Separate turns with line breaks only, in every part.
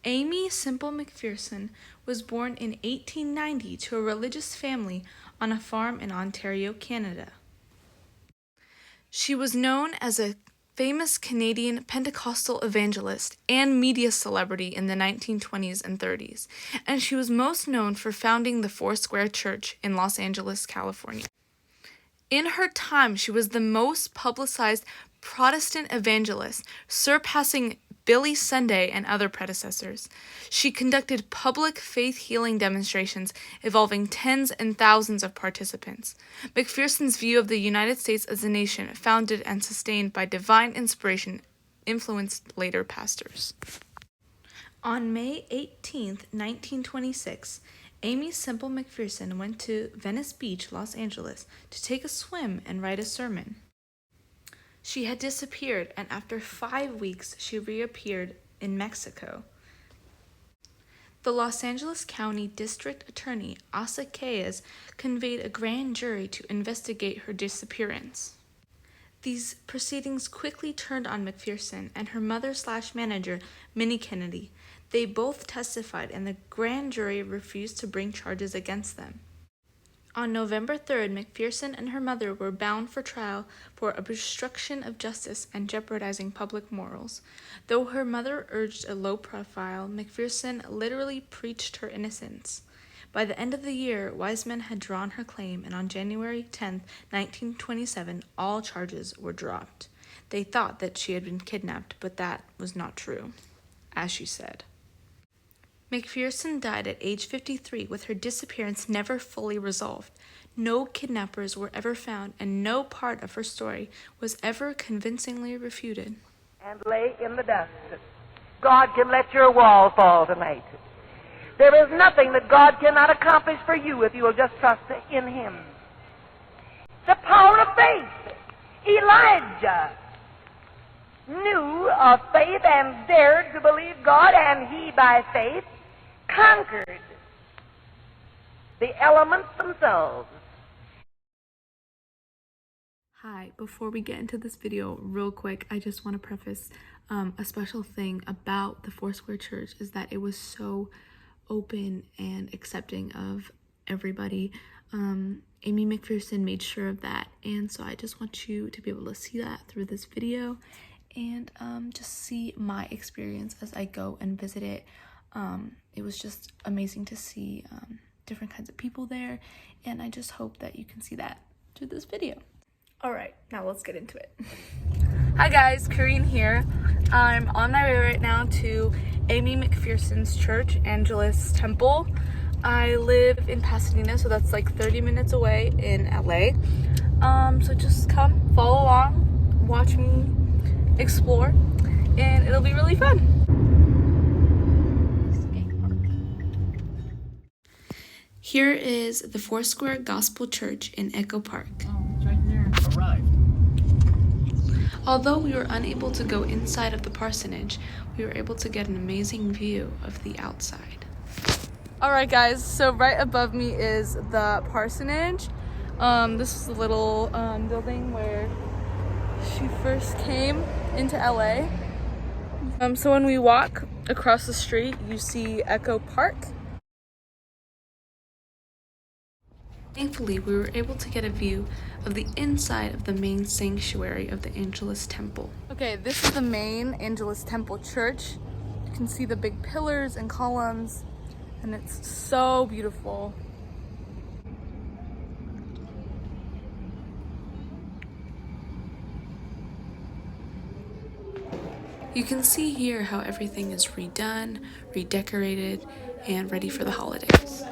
Aimee Semple McPherson was born in 1890 to a religious family on a farm in Ontario, Canada. She was known as a famous Canadian Pentecostal evangelist and media celebrity in the 1920s and 30s, and she was most known for founding the Foursquare Church in Los Angeles, California. In her time, she was the most publicized Protestant evangelist, surpassing Billy Sunday and other predecessors. She conducted public faith healing demonstrations involving tens and thousands of participants. McPherson's view of the United States as a nation, founded and sustained by divine inspiration, influenced later pastors. On May 18, 1926, Aimee Semple McPherson went to Venice Beach, Los Angeles, to take a swim and write a sermon. She had disappeared, and after 5 weeks, she reappeared in Mexico. The Los Angeles County District Attorney, Asa Kayes, convened a grand jury to investigate her disappearance. These proceedings quickly turned on McPherson and her mother/manager, Minnie Kennedy. They both testified, and the grand jury refused to bring charges against them. On November 3rd, McPherson and her mother were bound for trial for obstruction of justice and jeopardizing public morals. Though her mother urged a low profile, McPherson literally preached her innocence. By the end of the year, Wiseman had drawn her claim, and on January 10, 1927, all charges were dropped. They thought that she had been kidnapped, but that was not true, as she said. McPherson died at age 53 with her disappearance never fully resolved. No kidnappers were ever found, and no part of her story was ever convincingly refuted.
And lay in the dust. God can let your wall fall tonight. There is nothing that God cannot accomplish for you if you will just trust in Him. The power of faith. Elijah knew of faith and dared to believe God, and he, by faith, conquered the elements themselves.
Hi, before we get into this video, real quick, I just want to preface a special thing about the Foursquare Church is that it was so open and accepting of everybody. Aimee McPherson made sure of that, and so I just want you to be able to see that through this video and just see my experience as I go and visit it. It was just amazing to see different kinds of people there, and I just hope that you can see that through this video. Alright, now let's get into it. Hi guys, Kareen here. I'm on my way right now to Aimee McPherson's church, Angelus Temple. I live in Pasadena, so that's like 30 minutes away in LA. So just come, follow along, watch me explore, and it'll be really fun. Here is the Foursquare Gospel Church in Echo Park.
It's right there. Arrived.
Although we were unable to go inside of the parsonage, we were able to get an amazing view of the outside. Alright guys, so right above me is the parsonage. This is the little building where she first came into LA. So when we walk across the street, you see Echo Park. Thankfully, we were able to get a view of the inside of the main sanctuary of the Angelus Temple. Okay, this is the main Angelus Temple Church. You can see the big pillars and columns, and it's so beautiful. You can see here how everything is redone, redecorated, and ready for the holidays.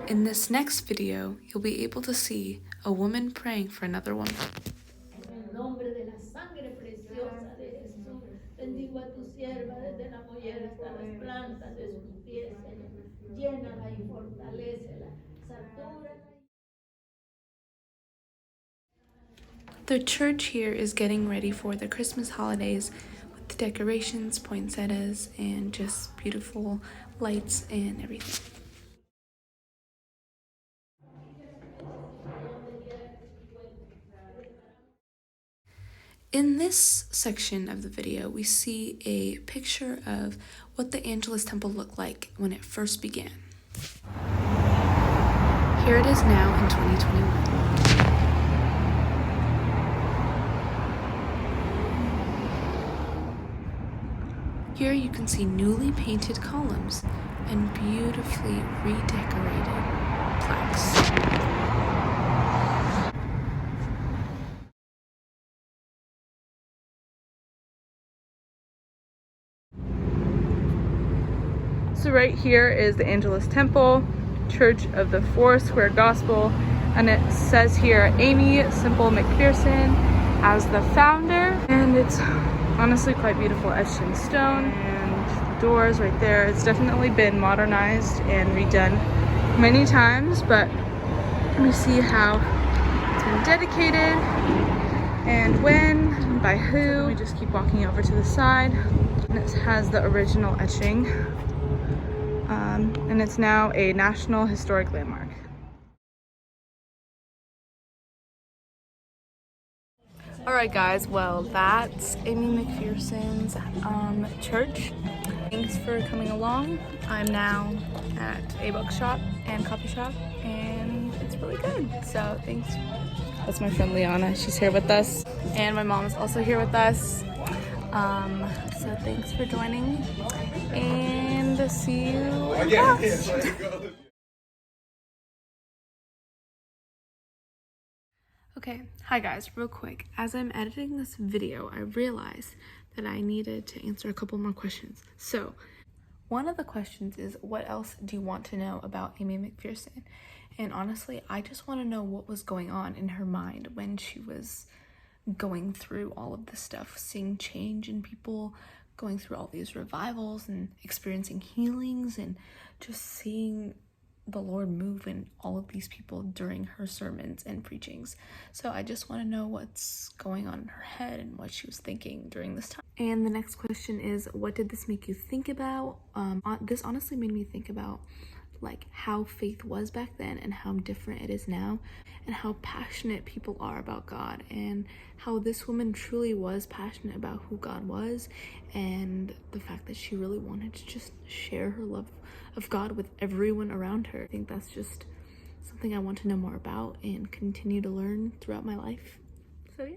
In this next video, you'll be able to see a woman praying for another woman. The church here is getting ready for the Christmas holidays with the decorations, poinsettias, and just beautiful lights and everything. In this section of the video, we see a picture of what the Angelus Temple looked like when it first began. Here it is now in 2021. Here you can see newly painted columns and beautifully redecorated plaques. So right here is the Angelus Temple, Church of the Four Square Gospel, and it says here Aimee Semple McPherson as the founder, and it's honestly quite beautiful, etched in stone, and the doors right there. It's definitely been modernized and redone many times, but we see how it's been dedicated and when and by who. We just keep walking over to the side, and it has the original etching, and it's now a National Historic Landmark. Alright guys, well that's Aimee McPherson's church. Thanks for coming along. I'm now at a bookshop and coffee shop, and it's really good, so thanks. That's my friend Liana, she's here with us, and my mom is also here with us. So thanks for joining, and see you in class. Okay, hi guys, real quick. As I'm editing this video, I realized that I needed to answer a couple more questions. So, one of the questions is, what else do you want to know about Aimee McPherson? And honestly, I just want to know what was going on in her mind when she was going through all of this stuff, seeing change in people, going through all these revivals and experiencing healings, and just seeing the Lord move in all of these people during her sermons and preachings. So I just want to know what's going on in her head and what she was thinking during this time. And the next question is, what did this make you think about? This honestly made me think about like how faith was back then and how different it is now, and how passionate people are about God, and how this woman truly was passionate about who God was, and the fact that she really wanted to just share her love of God with everyone around her. I think that's just something I want to know more about and continue to learn throughout my life. So yeah.